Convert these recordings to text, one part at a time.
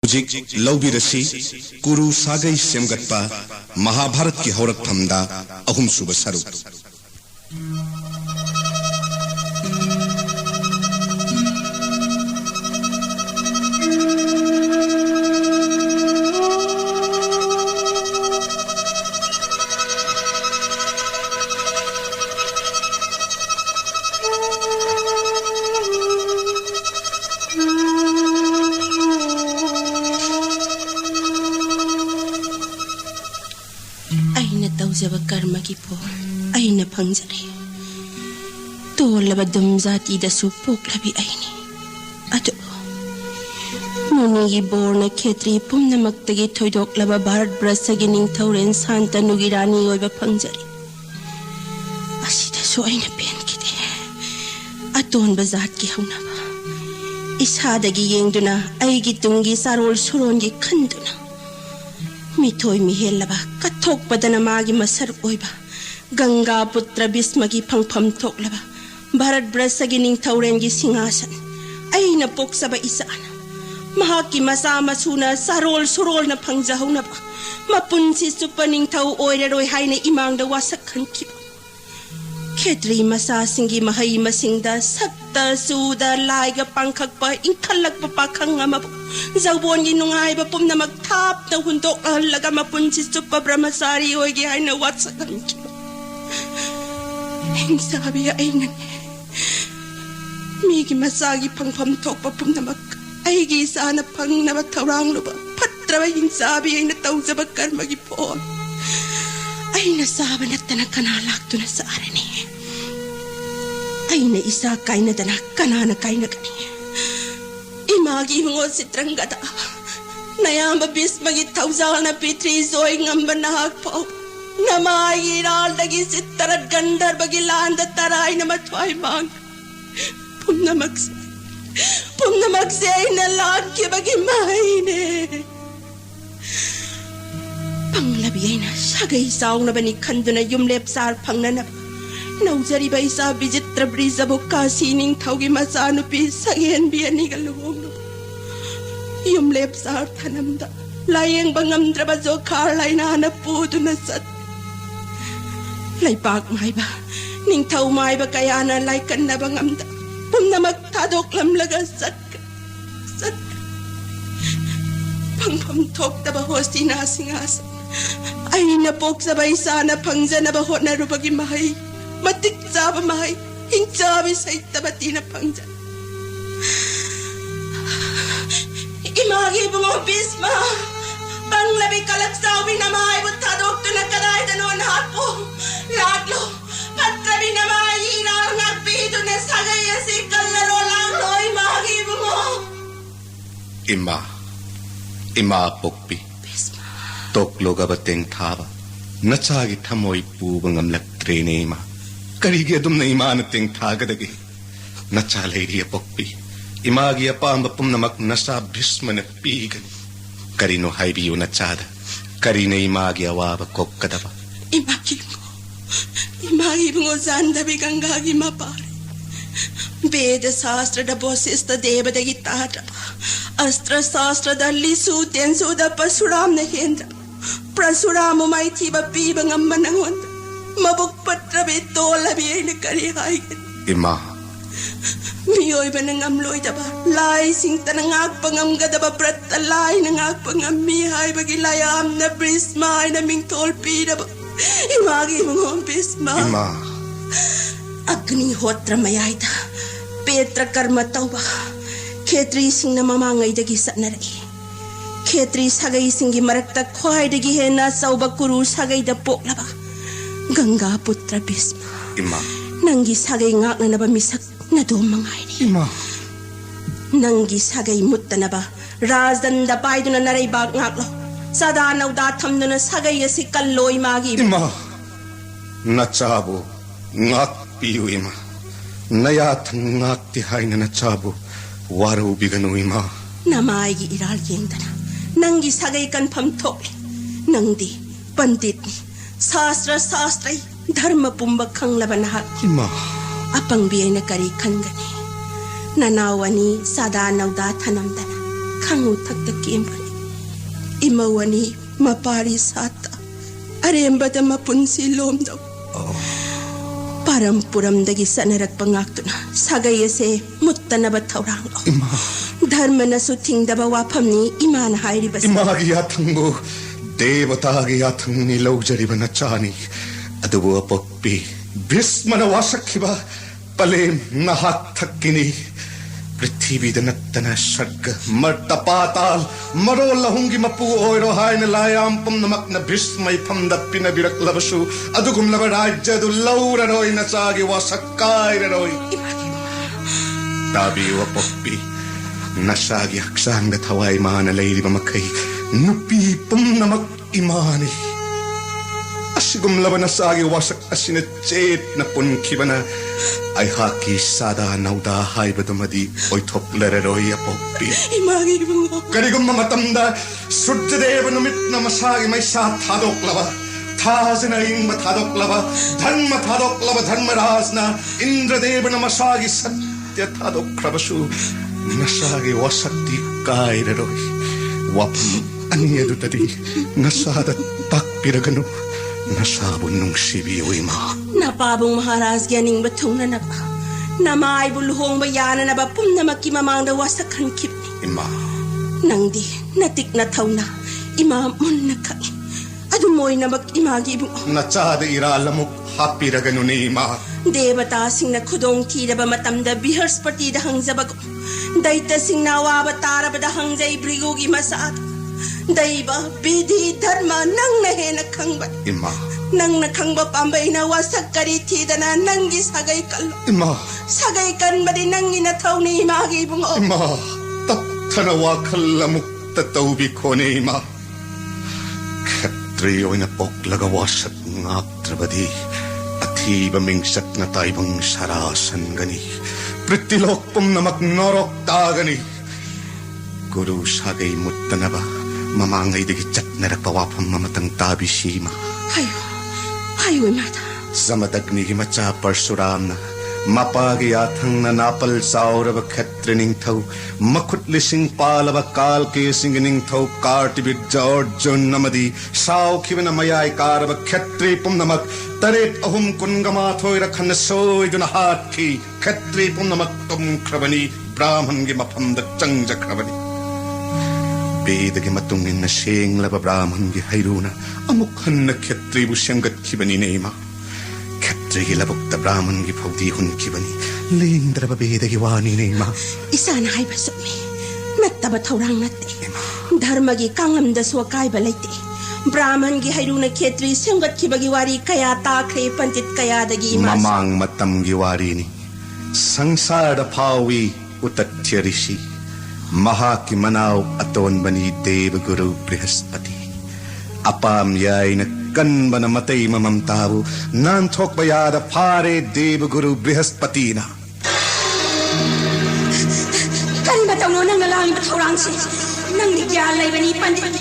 लौबिरसी कुरु सागई सेमगत्पा महाभारत की हौरकथमदा अहुमसुब सरुक जब कर्म की पोल अइन फंगजरे तोलब दुम जाति दसु पोक्लबी अइनी अदु मुनि की बोर्न क्षेत्री पुम्नमक्तगी थोइदोक्लब भारत ब्रसगी निंगथौरेन शांतनुगी रानी ओइबा फंगजरे असिदसु अइन पेनकिदे अतोनबा जातकी हौनबा इसादगी येंगदुना अइगी तुंगी सारोल सुरोनगी खंदुना मिथोय मिहेलबा कथोक पदना मागी मसर ओइबा गंगा पुत्र भीष्म की फंगफम थोकलबा भारत ब्रसगी निंगथौरेन की सिंहासन अइना पोक्सबा इसाना महाकी मसा मसुना सारोल सुरोल न फंगजहौनबा मपुनसी सुप निंगथौ ओइररोय हाइना इमांगदा वासक खनखिबा क्षेत्री मसा सिंगी महई मसिंगदा सप्ता सुदा लाइगा पांखकपा इंखलकपा पाखंग अमबु जौबोनगी नुंगाइबा पुमनमक थापना हुंदोक हल्लगा मपुनसी सुप ब्रह्मचारी ओइगे हाइना वासक खनखिबा हिंसाबी अइना मीगी मसागी फंगफम थोकपा पुमनमक अइगी साना फंगनबा थौरांगलुबा फत्रबा हिंसाबी अइना तौजबा कर्मगी पोल अइना साबा नत्तना कना लाक्तुना सारने अइना इसा काइनदना कनाना काइनगनी इमागी हुंगो सित्रंगदा नयामा भीष्मगी थौजालना पित्री जोय ngamba nahak pau namaigi raldagi sittarat gandharvagi landa taraina mathwai mang pumnamakse aina lakyabagi maine panglabi aina sagai saungnabani khanduna yumlep sar phangnana नौजरी बैसा विचित्र ब्रिजबो काशी निंगथौगी मचानुपी सगेन बियानी गलुंगनु युमलेप सार थनमदा लायेंग बंगमद्रबा जोखार लाइनाना पुदुना सत लाइपाक माइबा निंगथौ माइबा कयाना लाइकन्ना बंगमदा पुमनमक थादोक्लमलगा सत फंगफम थोक्तबा होस्तिना सिंहास अइना पोक्सबा इसाना फंगजनबा होटनरुबगी महई मतिक जाब माई हिंसाबी सैतबतीना फंगजा इमागी बुंगो भीष्म बंगलबी कलक सावी नमाई बुत्था दोक्तुना कदाय दनो नापो लाडलो पत्रबी नमाई रांगक पीदुने सगयसी कल्लरो लांगलो इमागी बुंगो इमा पोक्पी भीष्म तोक्लोगा बतेंग थाबा नचागी थमोई पूबंगम लक्त्रेने इमा करीगे तुमने इमान तिंग थागदगी नचा लेरिय पोक्पी इमागी अपांब पुमनमक नशा भीष्म न पीगनी करीनो हाइबियो नचाद करीने इमागी अवाब कोक्कदबा इमागी बुंगो जानदबी गंगागी मापारे वेद शास्त्र डबोसिस्त देवदगी ताटबा अस्त्र शास्त्र दल्ली सूतेंसु द परशुराम न हेंद्र परशुराम माइथी बपी बंगम नंगोंद मबुक पत्र बे तोलबी अइना करी हाइगन इमा मियोय बनंगम लोइदबा लाई सिंग तनंगाक पंगमगदबा प्रत लाई नंगाक पंगम मी हाइबगी लायाम न भीष्मा अइना मिंगथोल पीदबा इमागी मुंगो भीष्मा इमा अग्नि होत्र मयाइदा पेत्र कर्म तौबा क्षेत्री सिंगना ममांगैदगी सत्नरगी क्षेत्री सागई सिंगी मरक्ता ख्वाइदगी हेना सौबा कुरु सागईदा पोक्लबा गंगा पुत्र भीष्म इमा नंगी सागई ngaknanaba misak nado mangairi इमा नंगी सागई मुत्तनबा राजदंदा पाइदुना नरैबाग ngaklo सदा नौदा थमदुना सागई असि कल्लोई मागी इमा नचाबो ngak पियु इमा नया ngakti haina नचाबो वारो बिगनु इमा नमाईगी इराल येंगदना नंगी सागई कन्फम थोले नंदी पंडित शास्त्र धर्म पुंब खंगलबा नहाक इमा अपंगबी अइना करी खनगनी ननावनी सदा नौदा थनमदना खंगु थक्त केम्बनी इमवनी मपारी साता अरेंबद मपुंसी लोमदो परमपुरमदगी सनरक पंगाक्तुना सागई से मुत्तनब थौरांग धर्मनसु थिंगदब वाफमनी इमान हाइरिबस इमागी याथंगो देवतागी याथंगनी लौजरिब नचानी अदुबो अपक्पी भीष्मन वासखिबा पले नहात थक्किनी पृथ्वी नत्तना सर्ग मर्त पाताल मरो लहुंगी मपु ओइरो हायन लायाम पुमनमक न भीष्मई फमद पिन बिरकलबसु अदुगुमलब राज्य दु लौररोय नचागी वासक्कायररोय ताबी वपक्पी नशागी हक्सांग थवाई मान लैरिब मखई नुपी पुमनमक इमानी असिगुमलब नसागी वासक असिन चेत न पुनखिबना अयहाकी सादा नौदा हाइबदुमदी ओइथोक्लररोय अपक्पी इमागी बुंगो करिगुम मतमदा सूर्यदेव नुमित नमसागी मैसा थादोक्लबा थाजना इंग थादोक्लबा धर्मराजना इंद्रदेव नमसागी सत्य थादोक्लबसु नसागी वासक्ति कायररोय वपम अनियदुतदी नसादा ताक्पिरगनु नसाबु नुंगसिबी ओइमा नपाबुंग महाराज ग्यानिंग बथुंगननबा नमाइबु लुहोंगबा याननबा पुमनमकी ममांगदा वासखन खिबनी इमा नंगदी नतिक नथौना इमा मुन्न खई अदु मोइनबक इमागी बु नचाद इरालमुक हापिरगनुने इमा देवता सिंह खुदोंग थीरबा मतमदा बृहस्पतिदा हंगजबग दैत्य सिंह वाबा तारबदा हंगजै ब्रिगोगी मसाद दैव विधि धर्म नंगना हेन खंगबा इमा नंगना खंगबा पांबैना वासक करी थीदना नंगी सगै कल्लो इमा सगै कनबदी नंगी नथौनी इमागी बुंगो इमा तत्थन वाखलमुक ततौबी खोने इमा खत्री ओइना पोक्लगा वासक ngatrabadi athiba mingsak na taibang sarasan gani prittilok pumnamak norok tagani guru sagay muttanaba mamangay digi chatnarak pawapam mamatang tabi sima hayo mata samadagni gimacha parsuram na mapagi athang na napal sauraba khetrining thau makut lising palaba kal ke singining thau kartibit jorjon namadi saw khibna mayai karaba khetri pumnamak taret ahum kungama thoira khan soi duna hat ki khetri pumnamak tum khrabani brahman gi mafam da changja khrabani beda gi matung in na sheng laba brahman gi hairuna amuk han na khetri bu shangat khibani neima khetri labuk da brahman gi phawdi hun khibani lindra ba beda gi wani neima isana hai basumi nattaba thorang natte dharma gi kangam da so kai balaite brahman gi hairuna khetri shangat khibagi wari kaya takre pandit kaya dagi mamang matam gi wari ni sangsar da phawi utathyarishi mahaki manaw aton bani dev guru brihaspati apam yai na kanba na matay mamamtabu nanthok bayada phare dev guru brihaspati na kan batawno nang nalang bathorang si nang nigya lay bani pandit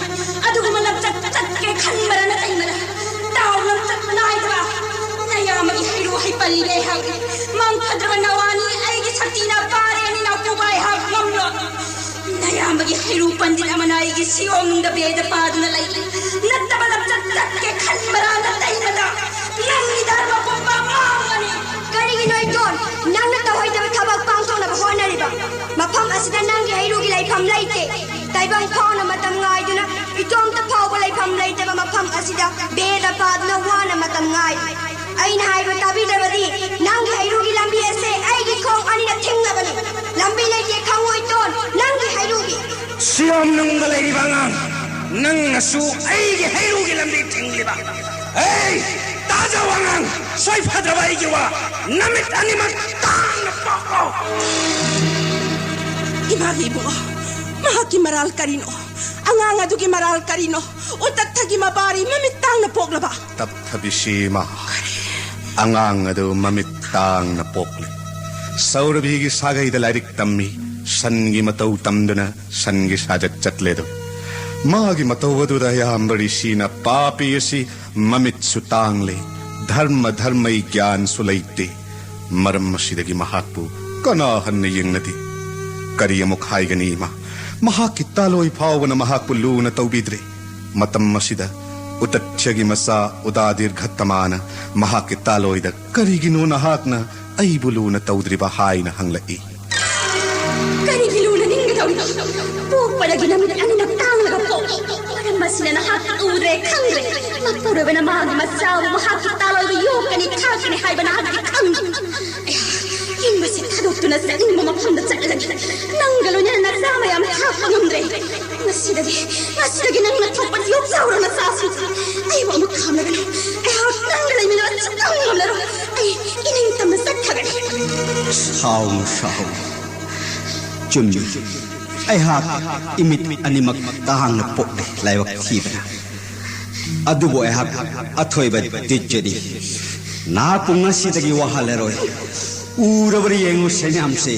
adu malab tat ke khan mara na tay mara taw lam tat manai ba nayama gi hiru hi palle ha mang khadra nawani ai gi saktina pare ni na ko bai ha mamlo nayama gi hiru pandit amanai gi siom da beda padna lai natta balab tat ke khan mara na tay mara nang ni dharma pomba mangani kari gi noi don nang na tawai da thabak pang thong na hona ri ba mafam asida nang gi hiru gi lai pham laite taibang phone matam ngai duna itom ta phau ba lai pham laite ba mafam asida beda padna wana matam ngai aina hai ba tabi da badi nang gi hiru gi lambi ase ai gi khong ani na thing na bani lambi lai ye khangoi ton nang gi hiru gi siam nang ga lai bangang nang nasu ai gi hiru gi lambi thing liba hey taja wangang soi phadra bai gi wa namit animat tang na pa imagi bo mahaki maral karino anganga dugi maral karino utat thagi mabari mamitang na poglaba tap thabishima angang adu mamitang na pokle saurabi gi sagai da lairik tammi sangi matau tamduna sangi sajat chatledu magi matau adu da yambari sina papi si mamit sutangle dharmai gyan sulaite maram sidagi mahatpu kana hanne yengnati kariyamuk haigani ma महाकी तालोई फावना महाकु Luna तौबिद्रे मतम मसिदा उतच्छगी मसा उदादिर घत्तमाना महाकी तालोइदा करिगिनो नहाकना अइबु Luna तौद्रिबा हाइना हंगलई करिगि Luna निंगदौना पोपड़गी Namit अनिना तांगलगा पो परम मसिना नहाक उरे खंगरे मपुरबना मागी मसा महाकी तालोइदा योकनी थाकनी हाइबना hockey खंग Imbasi kadokuna sa inyo mapamda sa kalagi. Nanggalo niya na sama yung hapang umre. Masidagi nang natupad yung sauro na sasun. Ay, wang makamla gano. Ay, hawak nanggalay minawat sa tangang laro. Ay, iningtam na sa kagani. Saung. Chunmi. Ay, hak imit animag tahang na po laywak tiba. Adubo ay hak atoy ba dijadi. Napong nasidagi wahaleroy. Urabari yengu senyamse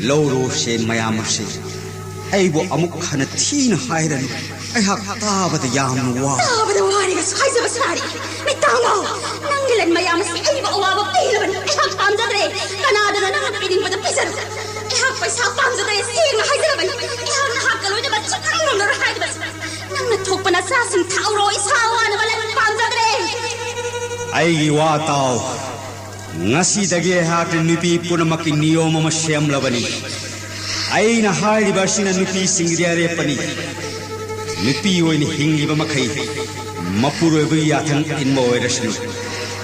loro se mayamse ay bo amuk hana tin hayran ay hakta bad yamwa Tabada wari gas hay sa basari may tango nanggilan mayamas ay ba uwaba pilaban ay hak pamdadre kanada na nang piling pada pisar ay hak pa sa pamdadre sing hay sa ban ay hak nakakalo na bat sa tanong na rahay bas nang natok pa na sasing tauro isawa na wala pamdadre ay wataw ngasi dagi hak nupi punamaki niyoma masyam labani ay na hari basina nupi singriare pani nupi oini hingi ba makai mapuro ba yatan inmo erasnu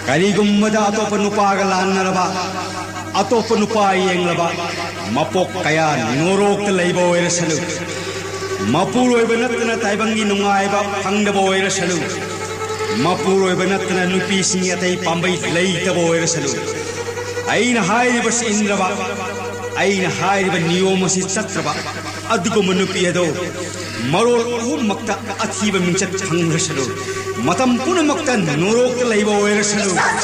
kali gummada ato panupaga lanaraba ato panupai yang laba mapok kaya norok telaibo erasnu mapuro ba natna taibangi nungai ba phangdabo erasnu Mapuro ibanatna nupi singyatay pambay layta bo erasalu. Ay na hayri ba si Indraba? Ay na hayri ba niyoma si Satraba? Adigo manupi ado. Marol makta at hiba minchat hang rasalu. Matampuna makta norok talay bo erasalu. At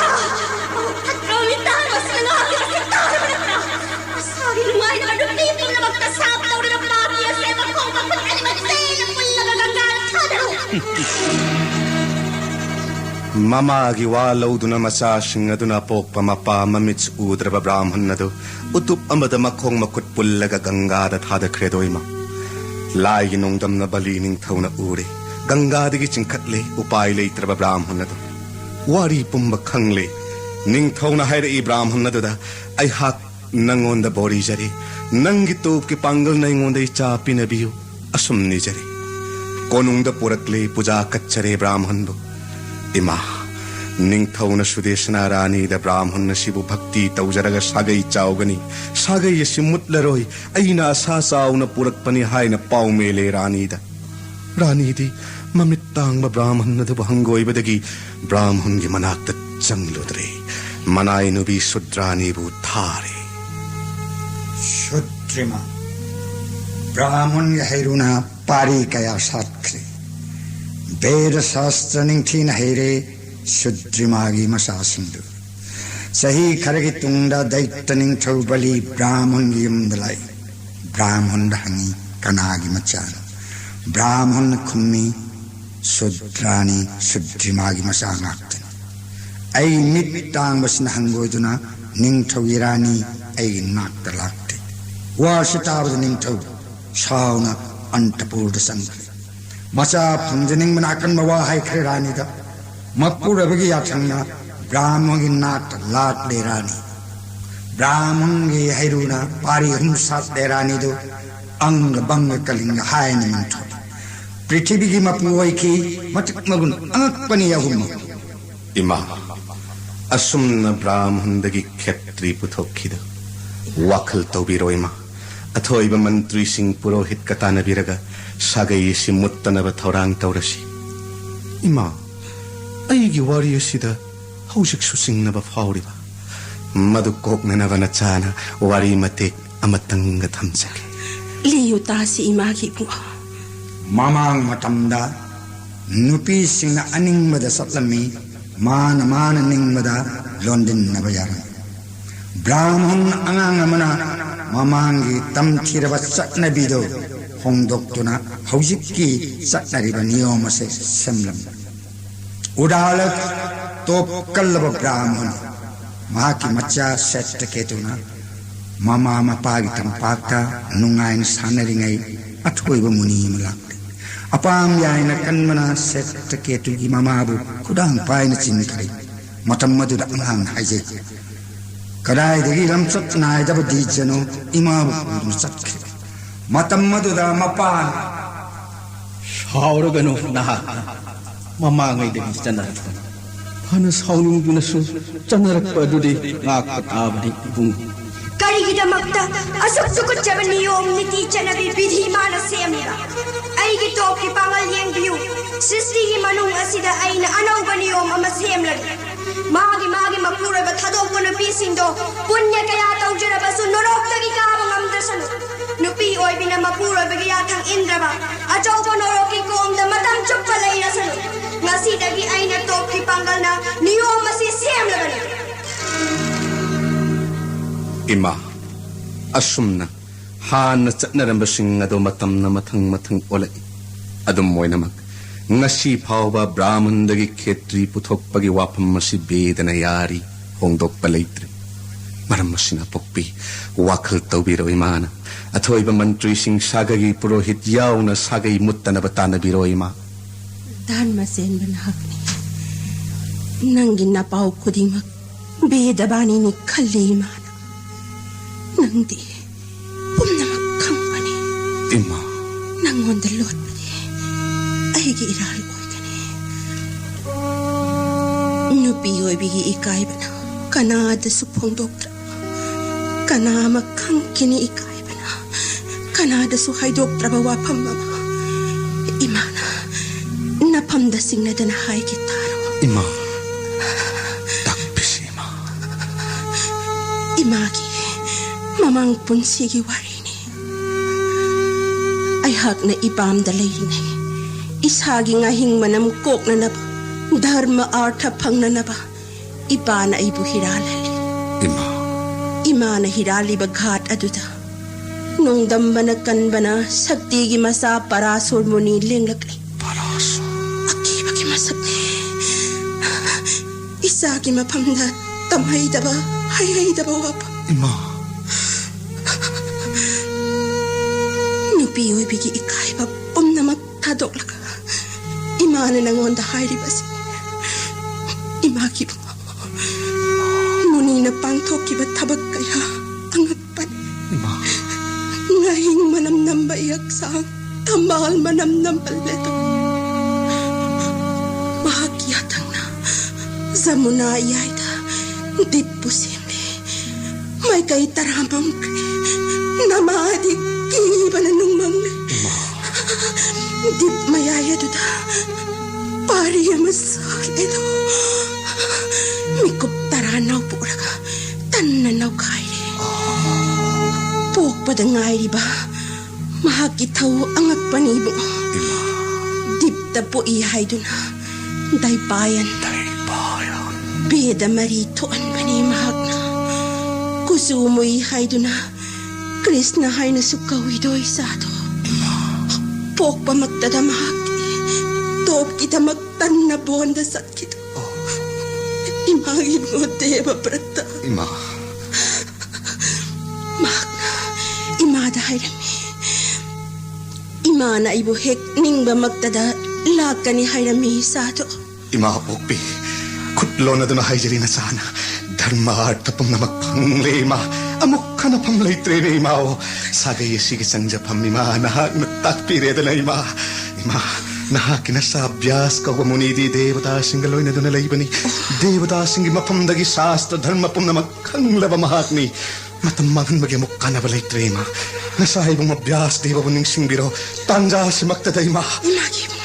kamitan mas nangabi sa kitara ba na? Masabi lumay na manupi na magkasapaw na napapiya sa ibang kong mapag-aliman sa ilang pula nagagalat hadaro. Mama giwalaw duna masasing aduna pok pamapa mamits udraba brahman nado utup amada makhong makut pullaga gangada thada kredoima lai ginong dam na balining thauna ure gangada gi chingkhatle upai le traba brahman nado wari pumba khangle ning thauna haira I brahman nado da ai hak nangonda bori jari nangi top ki pangal nai ngonda cha pinabiu asumni jari konungda purakle puja kachare brahman do Ima ning thauna sudeshna rani da brahman shibu bhakti taujaraga sagai chaugani sagai simutlaroi aina sa sauna purakpani haina paumele rani di mamittang ba brahman da bahangoi badagi brahman gi manakta changludre manai nubi sudrani bu thare Sudrima brahman gi hairuna pari kaya satkre Veda Shastra Ningtin Haire Sudrimagi Masasindu Sahi Karagi Tungda Daitaning Taubali Brahman Yumdalai Brahman Hangi Kanagi Machan Brahman Kumi Sudrani Sudrimagi Masangaktan Ay Mitang Basnahangoduna Ning Tawirani Ay Naktalakti Washitab Ning Taw Shauna Antapur the Sankri Masa punjaning manakan mawahai kherani da mapura bagi yakangna brahman gi nat lat lerani brahman gi hairuna pari hum sat lerani do ang bang kaling hai ni manto prithvi gi mapuai ki matik magun angakpani yahum Ima asumna brahman dagi khetri puthokkida wakhal tawbiroima athoiba mantri sing purohit katana biraga sagai simuttanaba thorang taurasi Ima aigi wari asida haujik susingnaba fauriba madu koknanaba nachana wari matek amatanga thamjage Liyo ta si imagi bunga mamang matamda nupi singna aningmada satlami mana ningmada londin nabayara brahman angangamana mamangi tamthiraba satnabido Hongdoktuna haujikki satnariba niyomase semlam udalat top kallaba brahman mahaki macha set ketuna mama mapagi tampaka nungain sanaringai अथोइब मुनि मलाक्ले अपाम याइना कन्मना sect केतुगी ममाबु कुदांग पाइना चिनखरे मतम मदुदा अंगांग हाइजे कदाइदगी लमचत नाइदब दीजनो इमाबु पुदु चटखे मतम मदुदा मपान सावरगनो नहा ममांगैदगी चनरक fun सावनिंगुनसु चनरकपदुदि ngakpataabdi bung ꯀꯔꯤꯒꯤꯗꯃꯛꯇ ꯑꯁꯨꯛ ꯆꯨꯀꯠꯆꯕ ꯅꯤꯌꯣꯝ ꯅꯤꯇꯤ ꯆꯠꯅꯕꯤ ꯕꯤꯙꯤ ꯃꯥꯅ ꯁꯦꯝꯂꯤꯕ ꯑꯩꯒꯤ ꯇꯣꯞꯀꯤ ꯄꯥꯡꯒꯜ ꯌꯦꯡꯕꯤꯌꯨ ꯁ꯭ꯔꯤꯁꯇꯤꯒꯤ ꯃꯅꯨꯡ ꯑꯁꯤꯗ ꯑꯩꯅ ꯑꯅꯧꯕ ꯅꯤꯌꯣꯝ ꯑꯃ ꯁꯦꯝꯂꯒꯦ ꯃꯥꯒꯤ ꯃꯄꯨꯔꯣꯏꯕ ꯊꯥꯗꯣꯛꯄ ꯅꯨꯄꯤꯁꯤꯡꯗꯣ ꯄꯨण्ꯌ ꯀꯌꯥ ꯇꯧꯖꯔꯕꯁꯨ ꯅꯣꯔꯣꯛꯇꯒꯤ ꯀꯥꯕ ꯉꯝꯗ꯭ꯔꯁꯅꯨ ꯅꯨꯄꯤ ꯑꯣꯏꯕꯤꯅ ꯃꯄꯨꯔꯣꯏꯕꯒꯤ ꯌꯥꯊꯪ ꯏꯟꯗ꯭ꯔꯕ ꯑꯆꯧꯕ ꯅꯣꯔꯣꯛꯀꯤ ꯀꯣꯝꯗ ꯃꯇꯝ ꯆꯨꯞꯄ ꯂꯩꯔꯁꯅꯨ ꯉꯁꯤꯗꯒꯤ ꯑꯩꯅ ꯇꯣꯞꯀꯤ ꯄꯥꯡꯒꯜꯅ ꯅꯤꯌꯣꯝ ꯑꯁꯤ ꯁꯦꯝꯂꯕꯅꯤ Ima, asumna, hana chatnarambasing ado matamna mathang olai. Adum moinamak, ngasi phawba brahmandagi khetri puthokpagi wapam masi bedana yari hongdok palaitri. Maram masina pokpi, wakhal tawbiro imana. Athoiba mantri sing sagagi purohit yauna sagai muttana batana biro ima. Dharma sen banhakni. Nangin napaw kudimak, bedabani ni khalli imana. Nangdi, pumnamak kambani. Ima. Nangonda lotpadi, aigi iral oigani. Nupi oibigi ikaibana, kanada supong doktra. Kanama kangkini ikaibana, kanada suhay doktra bawa pamama. Imana, napamdasing na danahay kitaro. Ima, takpis ima. Imagi, mamang punsigi warini. Ay hak na ipam dalayni. Ishagi nga hingmanam kok na naba. Dharma artha pang na naba. Ipa na ibu hiralali. Ima. Ima na hirali baghat aduda. Nung damba na kanbana sagtigi masa parasol mo ni linglagli. Parasol. Aki bagi masagli. Isagi mapamda tamay daba. Hayay daba wapa. Ima. Nupiyoy bigi ikaiba pumnamak tadok laka. Imana nangonda hayri basi. Imaki ba. Muni na pangtoki ba tabag kaya ang agpan. Ima. Ngahing manamnam ba iyaksang tambal manamnam paleto. Mahagyatang na zamuna iyayda di posible. May kay taramang namadik kiba na nung mangli. Di mayaya duda pariya masal ito. Mikup taranaw po laga tananaw kaili. Pok pa da ngay ba mahakitaw ang agpanibo. Dipta po ihay dun daybayan. Beda maritoan ba ni mahag na kusumo ihay dun Krishna hay na sukawi doy sa ato. Pok pa magdadamahag top kita magtan na bonda sat kita. Imagin mo deba brata. Ima. Mahag na imada hay rami. Ima na ibuhek ning ba magdada laka ni hay rami sa ato. Ima pokpi. Kutlo na doon na hayjari na sana. Dharma arta pum na magpanglema. Amok ka na pamlay trene imao. Sagay sige sangja pamima. Nahag na takpire na ima. Ima. Nahag kinasabiyas ka wamunidi devata singgaloy na doon na laybani. Devata singgi mapamdagi sastra dharma pum na magkanglaba mahag ni. Matamagan magyamok ka na balay trema. Nasahay mong mabiyas deva buning singbiro. Tanja si magtaday ma. Imagi mo.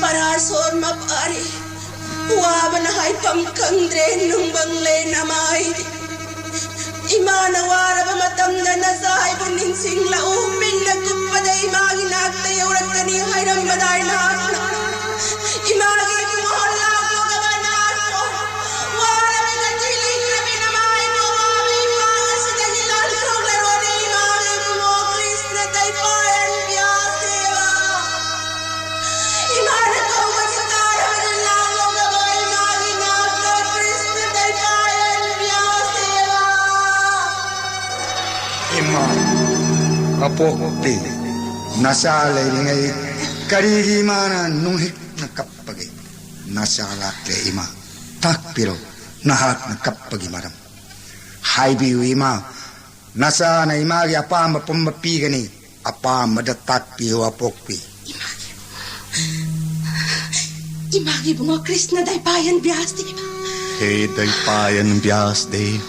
Parasor mapari waba na hay pamkandre nung bangle na maidi imana wara ba matamda na sa hay buning singla uming nagkupada imagi nagtayaw ratani hay rambaday na hatna imagi mohalla ko gabanar ko wara ba natiling na binamay mo mami mga sa dahilan kong laro ni imagi mo Krishna tay payan biyas deva Imana ko magkakara ng langaw na mga imagi Kapokpi, nasa leiringay karigi mana nuhik na kapagi nasa lakle ima takpiro nahak na kapagi maram. Haibiu ima nasa na imagi apama pumapigani apama da takpiyo apokpi. Imagi bunga Krishna day bayan biyas di ba? Hey daypayan vyas dev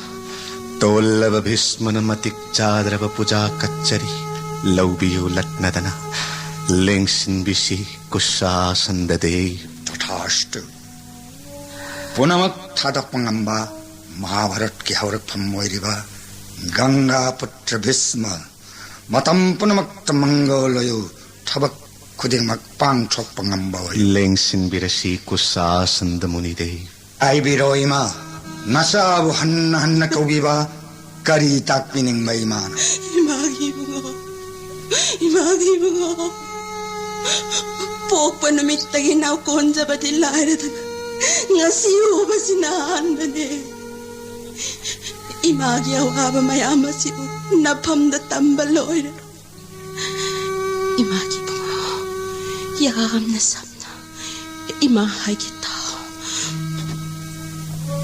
tollava bhismana matik chadrava puja kachari laubiyo latnadana lengsin bisi kusa sandade. Tathastu punamak thadak pangamba Mahabharat ki haurak phammoiriba Ganga putra Bhisma matam punamak tamangalayo thabak khudingmak pangthok pangamba Lengsin birasi kusa sandamuni dev. Ai biroima nasabu hanna hanna kaubiba kari takpining maimana. Imagi bunga pok panamit taginaw konja batilay nga siyo ba sinahan ba ne? Imagi awaba mayama siyo napam da tambaloy. Imagi bunga yam na samna imahay kita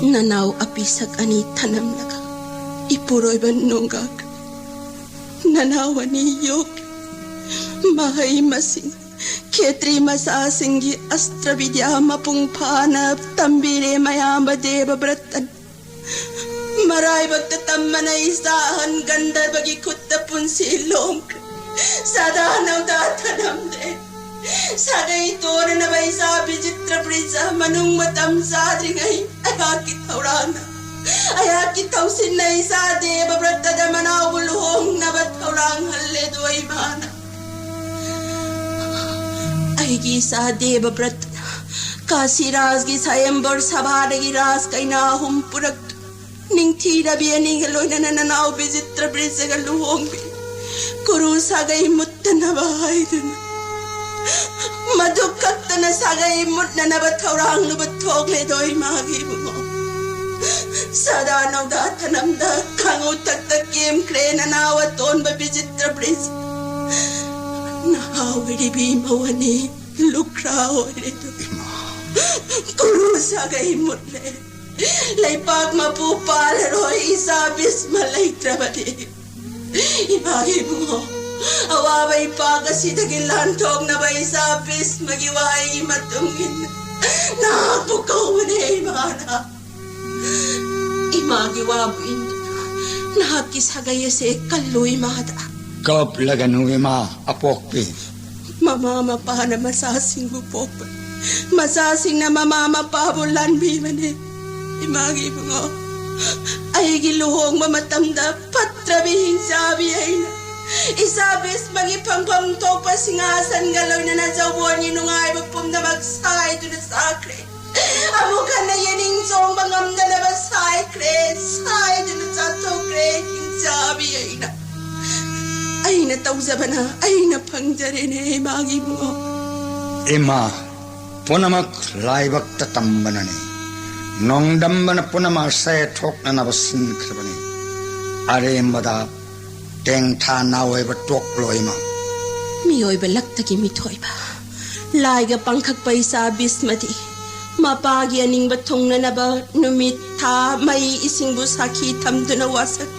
nanaw apisag ani tanam naka ipuroy ba nunggag nanawa ni yok mahay masing ketri masasinggi astra vidya mapungpana tambire mayamba deva bratan maray bagtatamma na isahan ganda bagi kutta punsilong sadanaw datanam de sagay tore na bay sabi jitra prisa manung matam sadri ngay ayakit taurana ayakit tausin na isa deva brata da manawuluhong nabat taurang halle doy mana aygi sa deva brata kasi razgi sayembor sabadagi raz kay nahum purak ning tira biya ning haloy na nananaw bijitra prisa galuhong kuru sagay mutta na bahay dun madukak na sagay mut na nabatawrang lubatok le doy magi mo sadanaw da tanam da kangutak takim kre na nawaton babijitra bris nahawiri bimawani lukraw ito kuru sagay mut le laypag mapupal roy isabis malay trabadi imagi mo awabay pagasi dagilantok na bay sapis magiway matungin napukaw na imana imagi wabuin nakisagaya se kaluy mada Kap laganu ima apokpi mamama pa na masasing bupok masasing na mamama pa bulan bimane imagi mo ay giluhong mamatamda patrabihing sabi ay na isabis magipangpam to pasingasan galaw na nasabuan nung ay magpum na magsay doon na sakre amo ka na yaning song bangam na nabasay kre say doon sa to kre sabi ay na tawza ba na ay na pangjari na magi mo ima punamak laibak tatambanani nong dambana punama say thok na nabasin krabani are mada Teng tha naway ba tok loima. Miyoy ba laktagi mitoy ba? Laiga pangkag pa isabis mati. Mapagi aning batong na naba numita may ising busaki tamdo na wasak.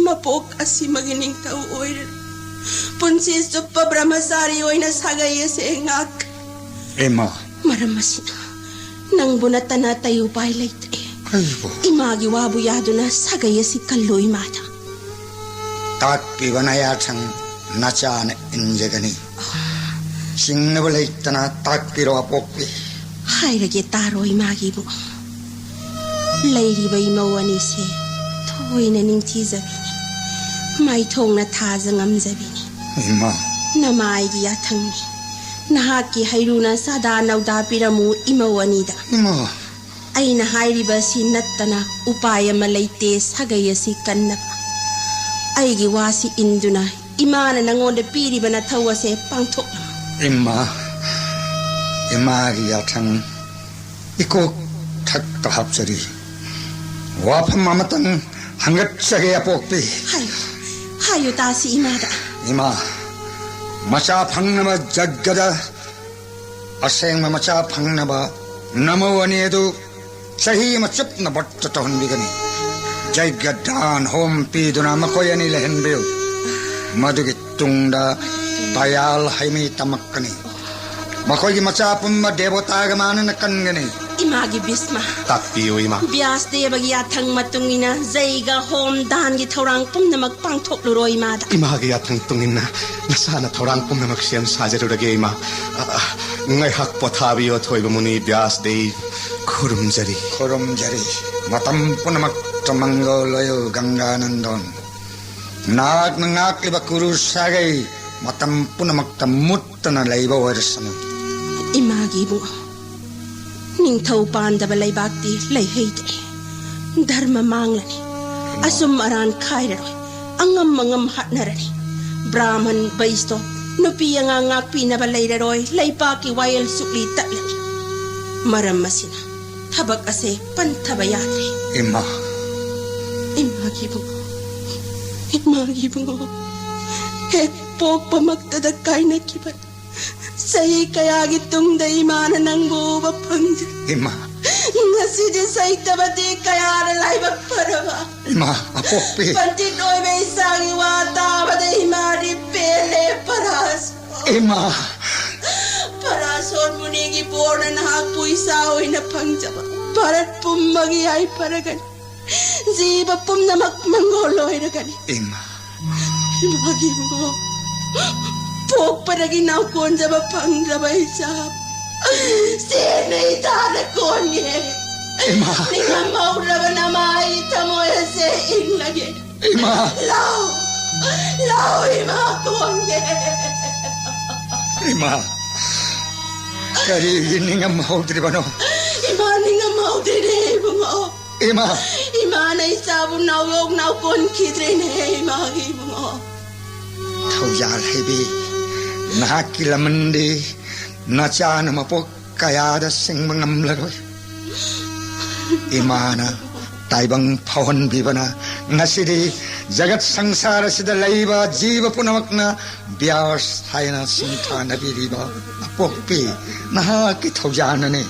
Mapok asi magining tao oy. Punsis to pabramasari oy na sagaya sa engak. Emma. Maramasina. Nang bunata na tayo pa ilayt imagi wabuyado na sagaya si kaloy mata. Takpi banaya chang nachana injagani singnabalaittana takpiro apokpi hairage taro imagi mo lairiba imawani se thoina ningti zabini mai thong na thaza ngamjabini ima namaigi athangni nahaki hairuna sada nauda piramu imawani da ima aina hairiba si nattana upaya malaite sagaya si kannapa aigi wasi induna imana nangonda piriba na thawase pangthok ima gi athang iko thak tahapsari wafam mamatang hangat sage apokpi hayo tasi imada Ima, macha pangnaba jaggada aseng macha pangnaba namo anedu sahi machup na batta tahun bigani jagadan hom piduna makoyani lehenbeu madugi tungda bayal haimi tamakkani makoygi macha pumma devota gamana nakangani Imagi Bisma. Takpiyo ima. Bias de bagi athang matungina zaiga hom dan gi thorang pum na magpang thok luro ima da. Imagi athang tungina nasana thorang pum na maksiam sajarurage ima. Ngai hak pothabiyo thoiba muni bias de khurumjari. Khurumjari matam punamak tamangolayo ganganandon. Nag nangak liba kuru sagai matam punamak tamuttana laiba warsana. Imagi bu. Ningthau pandaba laibakti lai heidre dharma manglani asum aran khairaroi angam mangam hatnarani brahman baisto nupi anga ngakpi na balairaroi laipaki wayal sukli tatlani maram masina thabak ase panthaba yatre Ima imagi bungo hek pok pamaktada kaina kibat Say kaya gitong da imana ng buba pangja. Ima. Ngasi di say tabati kaya nalay magparaba. Ima, apopi. Pantinoy may isang iwata ba da imari pele paras. Ima. Parason munigi borna na hapoy saoy na pangjaba. Parat pumagi ay paragan. Ziba pum na magmangoloy na gani. Ima. Imagi mo. Pok paragi na kon sa pangrabay sab. Sino itana kon ye? Ima. Ninga mauraba na maita mo ese inglage. Ima. Lao ima kon ye. Ima. Kari ninga maudri bano. Ima ninga maudri bungo. Ima. Ima na isabun na uyog na kon kidre ne ima bungo. Tawyal hebi. Nakilamandi nachana mapok kayada sing mangamlaroy. Imana taibang pahon bibana ngasidi jagat sangsara sida laiba jiva punamak na bias hayna sintana biriba apokpi nahaki thaujana ne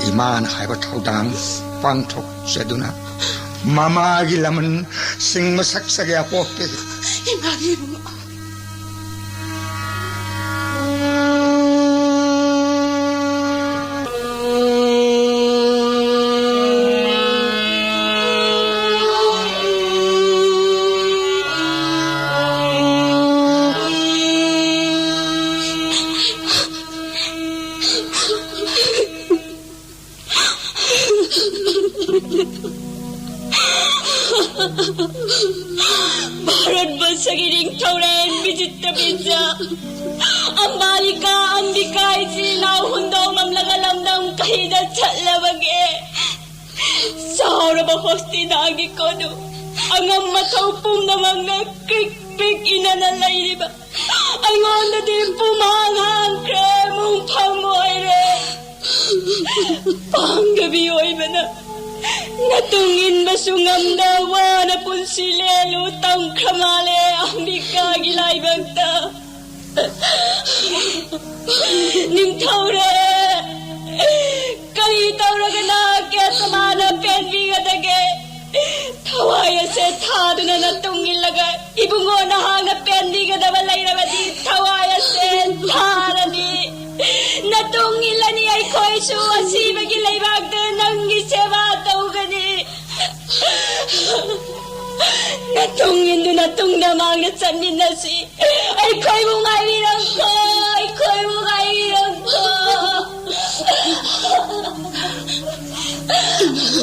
Imana haiba thaudang pangthok seduna mama gilaman sing masaksage apokpi Imagi bungo. Barat basagiring tauren bijita pizza. Ambalika ambika isi na hundong mamlagalam ng kahida chalabage. Saura ba hosti nagi ko no. Ang matawpong na mga krik-pik inanalay diba. Ang onda din pumanghang kremong pamoyre. Panggabi oy ba na. Natungin basungam dawa na punsilelo tang kamale ang bigagilay bagta. Ning taure kali taura gana kya tamana penbiga dage tawaya se thadu na natungin laga ibungo na hanga penbiga da balay rabadi tawaya se tharani natungin lani ay koy su asibagilay bagta nang iseba taugani natungin do natung namang natsanin na si ay koy mo ngairang ko ay koy mo ngairang ko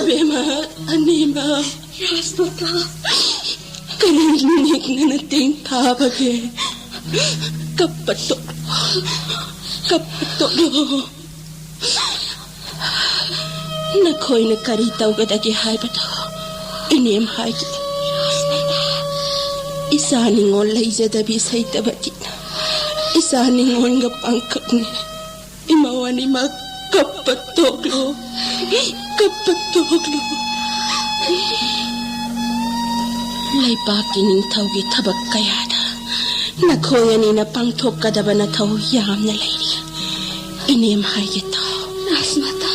Bema, anima. yes bata Kaninig na nating tabage. Kapatok. Nakoy na karitaw gadagi hay bato. Iniem hay ki. Isa ningon layza dabi say tabakit. Isa ningon nga pangkak ni. Imawan ni magkapatoklo. Kapatoklo. Lay bakining tawgi tabak kayada. Nakoy anina pangthokadaba na thau yamna lairi. Inem haige tau. Rasmata.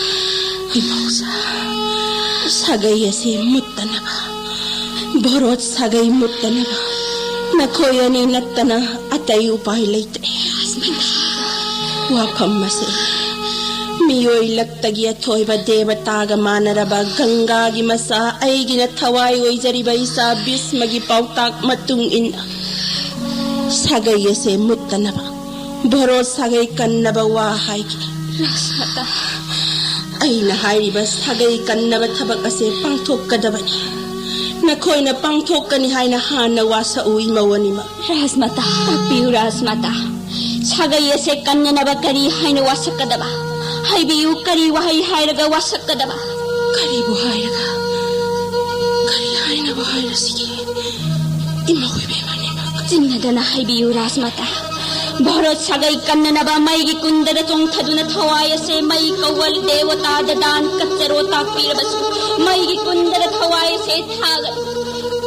Imausa. Sagay ase muttanaba. Borot sagay muttanaba. Nakoy anina tana atay upay laite. Rasmata. Wapam mase. Miyoy lagtagi atoy ba devataga manaraba ganga gi masa ay ginataway oy jariba isa bis magipautak matung ina. Sagay ase muttanaba. Borot sagay kannaba wahay ki. Rasmata. Ay nahayriba sagay kannaba tabak ase pangthok kadabani. Nakoy na pangthok kani hay na hana wasa uwi mawanima. Rasmata. Tapiyo Rasmata. Sagay ase kannaba kari hay na wasak kadaba. Hay biyu kari wahay hayraga wasak kadaba. Kari buhayraga. Kari hay na buhayra sige. Imawi bemanima. Zinadana hay biyu Rasmata. Borot sagay kannaba may gikundada tong taduna thawaya se may kawal dewata dadan katsarota pirabasu may gikundada thawaya se thagal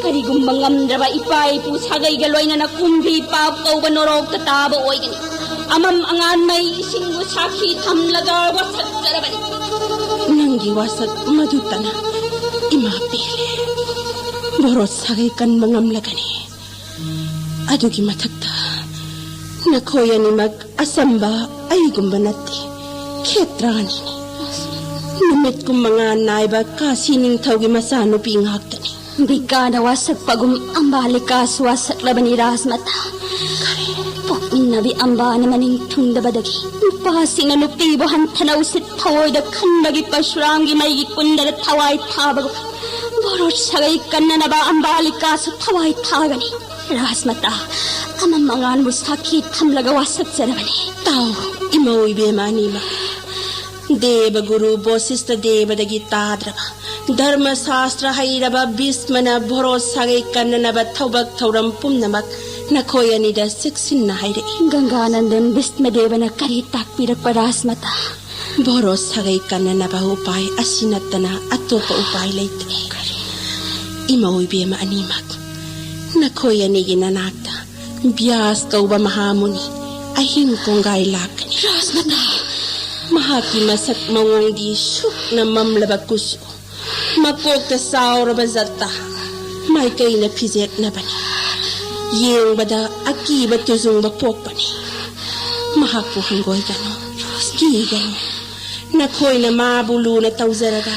kari gumbangam ipay pu sagay galoy na nakumbi pap kauba norog tataba oy gani amam angan may isinggu sakhi thamlaga wasat jarabani Nanggi wasat madutana imapile. Borot sagay kan mangamlagani. Adugi matakta. Nakoy ani mag asamba ay gumbanati. Ketrani ni. Numit kong mga naiba kasining tawgi masano pinghagtani. Bigana wasak pagum ambalika wasat labani Rasmata. Pok nabi amba namaning tunda badagi. Pasing anupibo hantanaw sit tawoy da kanbagi pasrangi may gikundara taway tabago. Borot sagay kannaba ambalika sa taway tagani. Rasmata. Amang mangan mo sakit hamlaga wasak sarabani. Tao imawi bemanima. Deva guru bosista deva dagitadraba. Dharma sastra hayraba bismana boros sagay kannaba tawbag tawram pumnamak. Nakoy anida siksin na hayre. Ganganandan bismadeva na karitak pirak pa Rasmata. Boros sagay kannaba upay asinatana atopa upay laite. Imawi bemanimak. Nakoy anigin nanakta. Bias kau ba mahamuni ahim kong gailakani. Rasmata. Mahaki masak mawang di syuk na mamlabag kuso. Makok ta saura bazata. May kay na pizet na bani. Yung bada aki ba tuzong bapok bani. Mahapo hanggoy gano. Ski gano. Nakoy na mabulu na tawzaraga.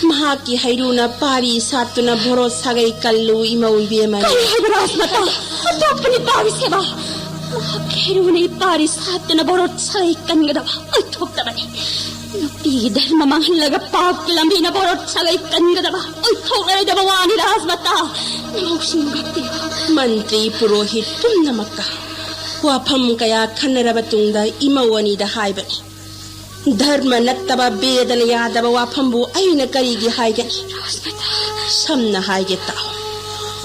Mahaki hayro na pari sato na boros sagay kalu imawi biyaman. Kaya Rasmata. Ato panitawi seba. Mahakero na ipari sato na borot sagay kannaba. Ato tabani. Nupi dahil mamanglaga pagkilambi na borot sagay kannaba. Ato na dabawani Rasmata. Nausing gati. Mantri purohit pumnamaka. Wapam kaya kanarabatungda imawani da haibani. Dharma nattaba bedana yadaba wapambu ay nakarigi haigani. Samna haige tao.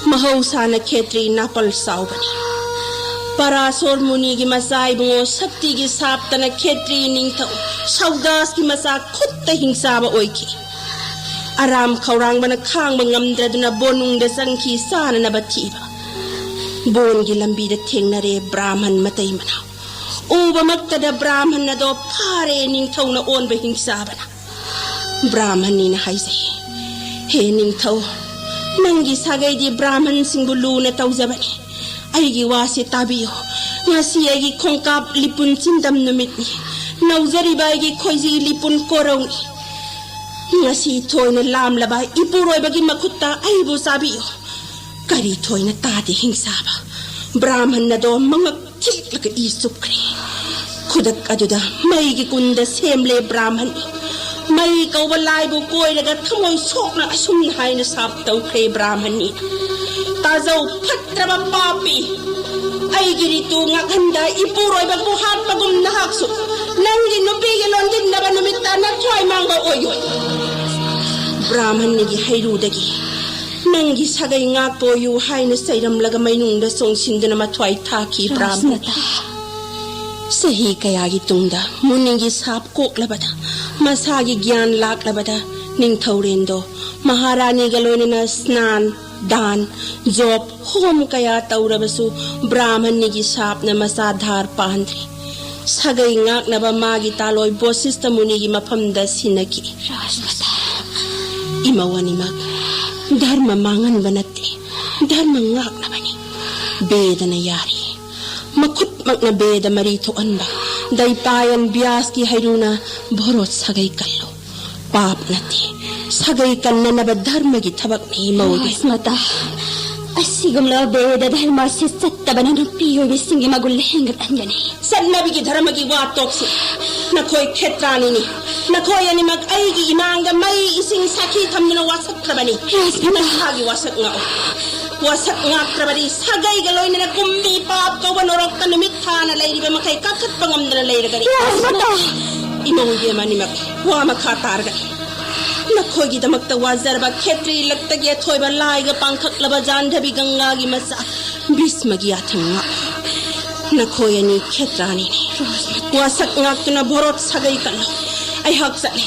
Mahausa na ketri napal saubani. Parasor muni gi masay bungo sakti gi sapta na ketri ning tao. Saudas gi masa kutta hingsaba oiki. Aram kaurang bana kang bangamdra duna bonung da sangki sana na batiba. Bon gi lambi da tengnare Brahman matay manaw. Uba magtada Brahman na do pare ning tau na on ba hingsabana. Brahman ni na haisay. He ning tau. Nanggi sagay di Brahman singbulu na tau zabani. Ay giwasi tabiyo. Ngasi ay gikongkap lipun sindam numit ni. Nauzari ba ay gikoyzi lipun koraw ni. Ngasi toy na lam labay. Ipuroy bagi makutta ay bu sabiyo. Kari toy na tati hingsaba. Brahman na do mga kitlaka isup kri. Kudak aduda may gikunda semle Brahman ni. May kawalay bukoy naga tamoy sok na asumnahay na saptaw kay Brahman ni. Tazaw patraba papi. Ay girito nga ganda ipuroy bagbuhat pagum nahakso. Nang ginubigilon din na banumita na try mangga oyoy. Brahman ni gihayrudagi. Nang gisagay nga po yuhay na sayram lagamay nung dasong sinda na matway taki Brahman. Sahi kaya gitungda muning gisap kok labada. Masagi gyan lak labada ning taurendo महारानी गलोइना स्नान दान जोप home कया तौरबसु ब्राह्मण की Sapna मसाधार पांद्री सगई ngaknaba magi taloi bosista muni gi mafamda sinaki imawani mag dharma mangan banate dharma ngaknabani bedana yari makut magna beda mari to anba dai payan bias ki hairuna borot sagai kallo pap nati sagai kanna na dharma gi thabak ni mawgi mata asigumla beda dharma se sattabana no piyo bisingi magul hengat anjani sannabi gi dharma gi wa toksi na koi khetrani ni na koi ani mag ai gi imanga mai ising sakhi thamna wasak krabani na hagi wasak nga krabani sagai galoina na kummi pap ko banorok ta numit thana leiribe makai kakhat pangamdana leiragari imawgi mani mag wa makha targa नखोगी दमकता वाजरबा खेत्री लगतगी थोइबा लाइगा पांखकलबा जानधबी गंगा की मसा भीष्मगी आथंगा नखोयनी खेत्रानी वासक ngakna borot sagai kallo ai hak sale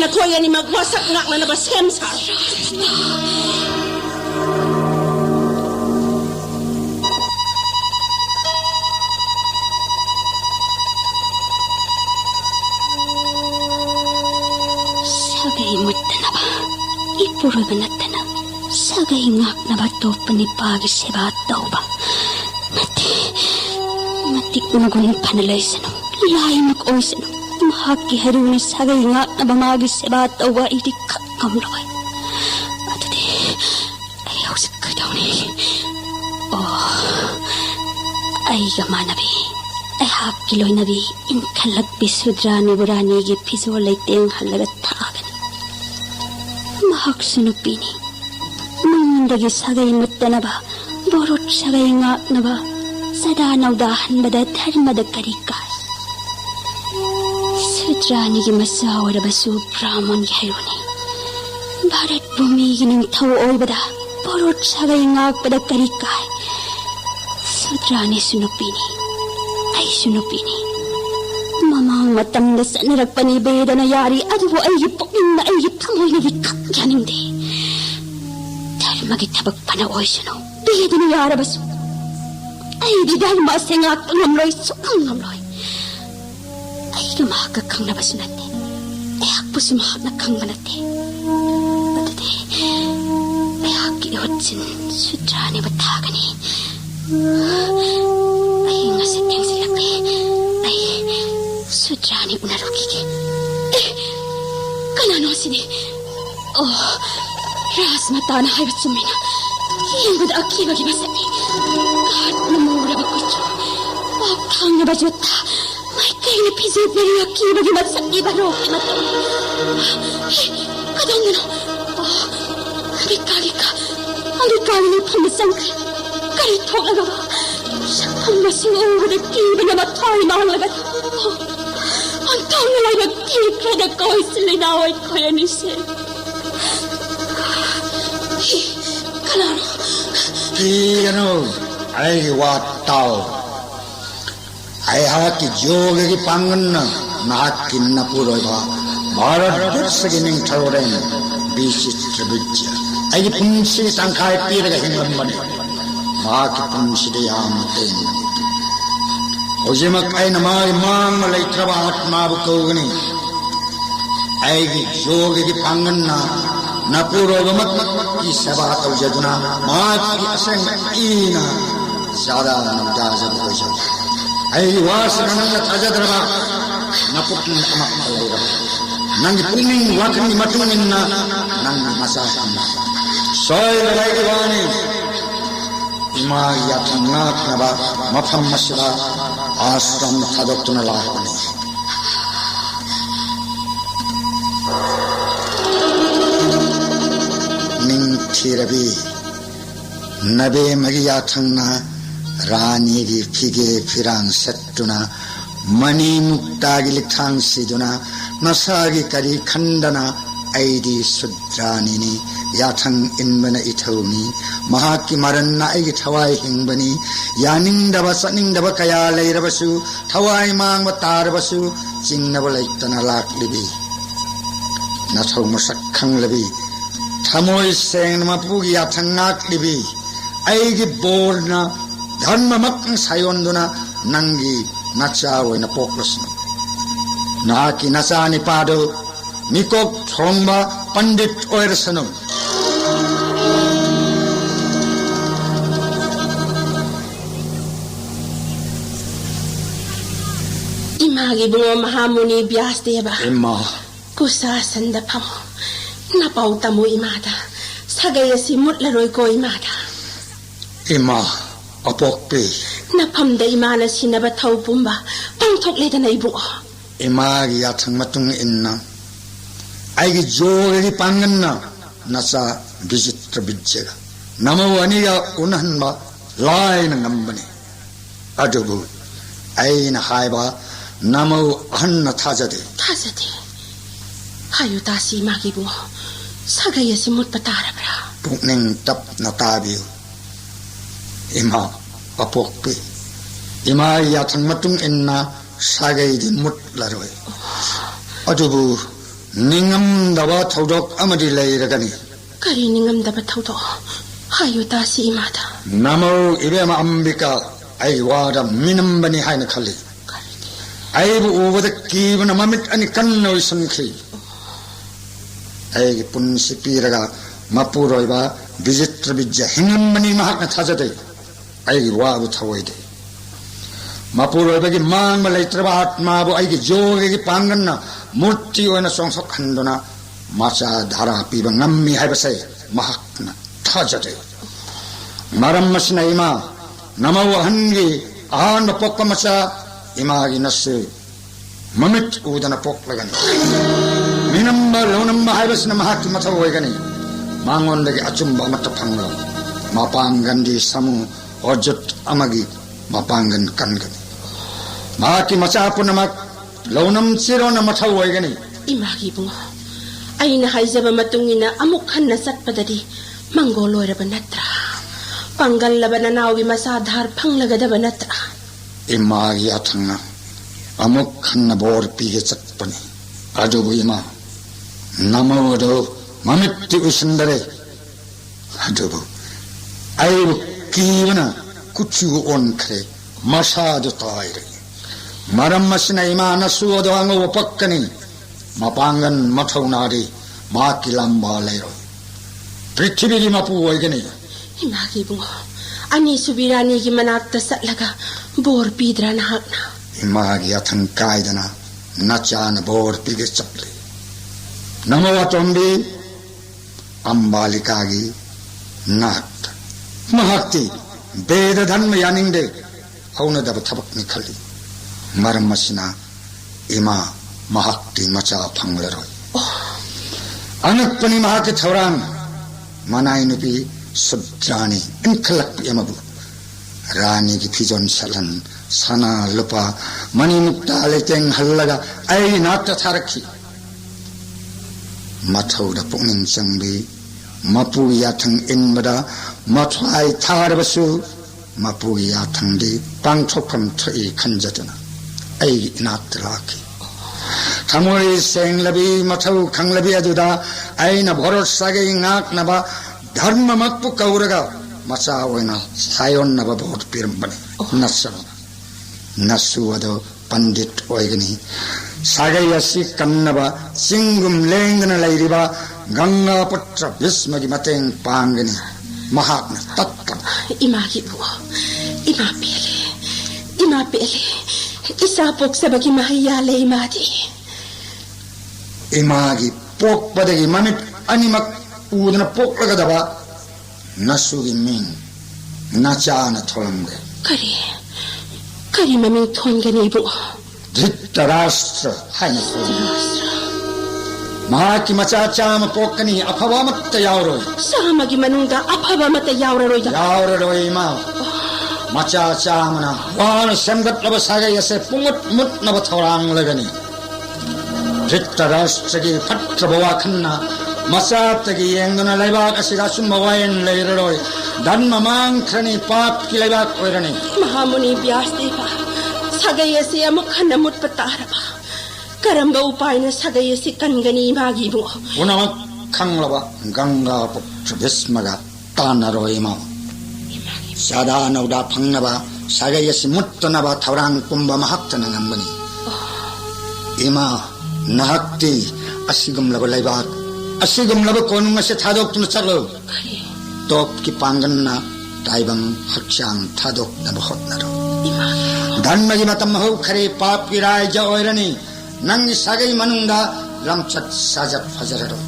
नखोयनी mag wasak ngakna ba sem sar sagai muttanaba ipuraga nattana sagai ngaknaba topani pagi seba tauba mati magun panalaisano laimak oisano mahaki haruna sagai ngaknaba magi seba tauba idi kamloi atade ayaw sakadauni ay gamanabi ay hakkiloy nabi in khalak bisudrani burani gi piso laiteng halagat mahaksunupini mangandagi sagai muttanaba borot sagai ngaknaba sada naudahan bada dharmada karikai sudrani gi masawara basu brahman yairuni bharat bhumi gi ning thau oi bada borot sagai ngak bada karikai sudrani sunupini ai sunupini mamang matamda sanarakpani bedana yari adubo ay pokna ay thamoy na vikak janinde dharma gi thabak pana oisano bedana yara basu ay di dharma sengak ngamloi sukang ngamloi ay gamaka kang na basu natte ay hakpusu mahak na kang banate atade ay hakki hotsin sudrani batagani ay ngasiteng silaki ay sudrani unarukike kanano sini ras matana haybat sumina yengud akiba gi basani kat namura bakucho bakang na bajutta mai kaina pizit beri akiba gi basani baro mata kadangno bikali ni phamsang kari thogaga sakam masing ungud akiba na mathai mahalagat Antang nalay magkikra na ko isilinaway ko yan isi. Kalano. Kano, ay wataw. Ay haki joga ki pangan na nakin na puroy ba. Bharat sa gining taroren bisitra bidya. Ay punsi sangkay piraga hingam mani. Maki punsi dayamatin. Ojimak ay namay mang malay trabahat mabukawani ay yoga ki pangan na napuro gamat isaba tawjaduna maki aseng ina sada nagdaza bukoy ay wasa nang tajadraba naputun kamak malayra nang puning wakan ni matungin na nang masahan soy lalay diwani imaya tangak na ba mafam masira ashram thadotuna lahani ning thirabi nabe magiya thangna rani gi phige phirang sattuna mani mukta gi lithang siduna nasagi kari khandana aidi sudrani ni yathang inbana ithawni mahaki maranna aigi thawai hingbani yaningdaba saningdaba kaya leirabasu thawai mangba tarabasu chingnaba leitana laklibi nathau masak khanglabi Thamoy seng mapugi atang ngaklibi aigi borna dharma makang sayonduna nangi nachawe na poklasno naki nasani pado mikok thongba pandit oirsano Imagi bungo mahamuni biasdeba Emma kusa sanda pamo napauta mo imada sagaya si mutlaroy ko imada Emma apokpe napamda imana sinaba pumba pangthokle da na ibu Emma gi athang matung inna aigi jogri panganna nasa visitra bijjega namo aniya unhanba laina ngambani adubu aina haiba namo ahanna thajade hayu tasi magi bungo sagaya si mut patarabra pukning tap natabiu Emma apokpe Emma ya thang matung inna sagai di mut laroi adubu ningam dawa thodok amadi leiragani kari ningam daba thodo hayu tasi imada namo ibema ambika ai wada minambani haina khali ai bu ubada kibana mamit ani kannoi sankhri ai punsi piraga mapuroiba visitra bijja hingambani mahakna thajade ai wa bu thawoide mapuroiba gi mang malaitraba atma bu ai gi joge gi panganna murti oina songsok khandona macha dhara piba ngammi haibase mahakna thajade maram masna ima namaw hangi ahan pokka macha imagi nasse mamit udana poklagani minamba lonamba haibasna mahak mathaw hoigani mangondagi achumba mata phanglo mapangandi samu ojut amagi mapangan kangani maki macha punamak lonam chirona mathaw hoigani imagi bungo aina haijaba matungina amuk khanna satpadadi mangoloiraba natra pangal labana nawi masadhar phanglagadaba natra imagi athanga amuk khanna bor pige chatpani adubu ima namodo mamitti usundare adubu ayu kivana kuchu onkre masadu taire maram masna ima nasuodo ango pakkani mapangan mathaunari makilamba leiro prithivigi mapu oigani imagi bungo ani subirani gi manakta satlaga bor pidra na hakna imagi athang kaidana nachana bor pige chaple namo atombi ambalikagi nat mahakti beda dhanma yaningde hauna daba thabak ni khali maram masina ima mahakti macha phanglaroi anak pani mahakti thauran manai nupi sudrani inkhalak yamabu rani ki phijon salan sana lupa mani mukta leteng hallaga ai natta tharakhi mathauda pungning changbi mapu yathang inbada mathai tharabasu mapu yathang di pangthokam thai khanjatana ai natraki thamoi senglabi mathau khanglabi aduda aina bhorosa ge ngak naba dharma makpu kauraga macha oina sayon naba bhot pirambani nasan nasu ado pandit oigani sagayasi kannaba singum lengana lairiba ganga putra bhismagi mateng pangani mahakna tatka imagi bu ima pele isa pok sabagi mahiyale imadi imagi pok padagi mamit animak udana poklagadaba nasugi min nachana tholamde kari maming thongani bu Dhritarashtra haina mahaki macha chama pokani aphava matta yauroi samagi manungda aphava matta yauraroi ma macha chamana wana samgat laba sagai ase pungut mut naba thorang lagani Dhritarashtra gi phatra bawa khanna macha tagi yengna laibak asira sumbawain leiroi dhanma mangkhani pap ki laibak oirani mahamuni vyasdeva sagayasi amukhanna mutpataraba karamba upayna sagayasi kangani imagi bu unamak ꯈꯪꯂꯕ ꯒꯪꯒꯥ ꯄꯨꯛꯇ꯭ꯔ ꯚꯤꯁꯃꯒ ꯇꯥꯟꯅꯔꯣ ꯏꯃꯥ ꯆꯥꯗꯥ ꯅꯧꯗꯥ ꯐꯪꯅꯕ ꯁꯥꯒꯩ ꯑꯁꯤ ꯃꯨꯠꯇꯅꯕ ꯊꯧꯔꯥꯡ ꯄꯨꯝꯕ ꯃꯍꯥꯛꯇꯅ ꯉꯝꯒꯅꯤ ꯏꯃꯥ ꯅꯍꯥꯛꯇꯤ ꯑꯁꯤꯒꯨꯝꯂꯕ ꯂꯩꯕꯥꯛ ꯑꯁꯤꯒꯨꯝꯂꯕ ꯀꯣꯅꯨꯡ ꯑꯁꯤ ꯊꯥꯗꯣꯛꯇꯨꯅ ꯆꯠꯂꯨ ꯇꯣꯞꯀꯤ ꯄꯥꯡꯒꯜꯅ ꯇꯥꯏꯕꯪ ꯍꯛꯆꯥꯡ ꯊꯥꯗꯣꯛꯅꯕ ꯍꯣꯠꯅꯔꯣ ꯙර්ꯃꯒꯤ ꯃꯇꯝ ꯍꯧꯈ꯭ꯔꯦ ꯄꯥꯞꯀꯤ ꯔꯥꯏꯖ ꯑꯣꯏꯔꯅꯤ ꯅꯪꯒꯤ ꯁꯥꯒꯩ ꯃꯅꯨꯡꯗ ꯂꯝꯆꯠ ꯁꯥꯖꯠ ꯐꯖꯔꯔꯣꯏ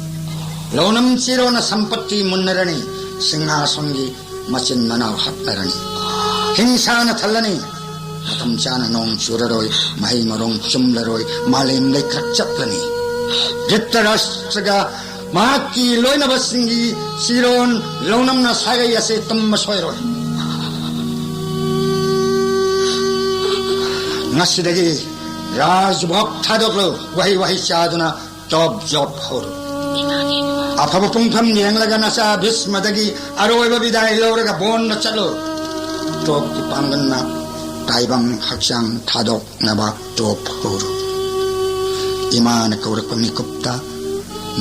ꯂꯧꯅꯝ ꯆꯤꯔꯣꯅ ꯁꯝꯄꯠꯇꯤ ꯃꯨꯟꯅꯔꯅꯤ ꯁꯤꯡꯍꯥꯁꯟꯒꯤ ꯃꯆꯤꯟ ꯃꯅꯥꯎ ꯍꯥꯠꯅꯔꯅꯤ ꯍꯤꯡꯁꯥꯅ ꯊꯜꯂꯅꯤ ꯃꯇꯝ ꯆꯥꯅ ꯅꯣꯡ ꯆꯨꯔꯔꯣꯏ ꯃꯍꯩ ꯃꯔꯣꯡ ꯆꯨꯝꯂꯔꯣꯏ ꯃꯥꯂꯦꯝ ꯂꯩꯀ꯭ꯔꯛ ꯆꯠꯂꯅꯤ ꯙ꯭ꯔꯤꯇꯔꯥꯁꯇ꯭ꯔꯒ ꯃꯍꯥꯛꯀꯤ ꯂꯣꯏꯅꯕꯁꯤꯡꯒꯤ ꯆꯤꯔꯣꯟ ꯂꯧꯅꯝꯅ ꯁꯥꯒꯩ ꯑꯁꯤ ꯇꯨꯝꯕ ꯁꯣꯏꯔꯣꯏ ꯉꯁꯤꯗꯒꯤ ꯔꯥꯖꯚꯣꯛ ꯊꯥꯗꯣꯛꯂꯨ ꯋꯥꯍꯩ ꯋꯥꯍꯩ ꯆꯥꯗꯨꯅ ꯖꯣꯞ ꯖꯣꯞ ꯍꯧꯔꯨ ꯑꯐꯕ ꯄꯨꯡꯐꯝ ꯌꯦꯡꯂꯒ ꯅꯆꯥ ꯚꯤꯁꯃꯗꯒꯤ ꯑꯔꯣꯏꯕ ꯕꯤꯗꯥꯏ ꯂꯧꯔꯒ ꯕꯣꯟꯗ ꯆꯠꯂꯨ ꯇꯣꯞꯀꯤ ꯄꯥꯡꯒꯜꯅ ꯇꯥꯏꯕꯪ ꯍꯛꯆꯥꯡ ꯊꯥꯗꯣꯛꯅꯕ ꯇꯣꯞ ꯍꯧꯔꯨ 이마나 그렇고 미급다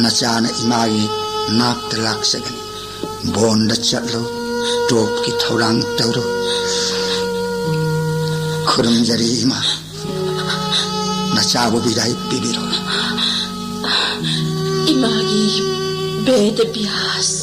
나자나 이마이 낙들락세간 본다 찰로 돕기 토랑 떠로 그름자리 이마 나자고 비다이 비비로 이마기 베드 비아스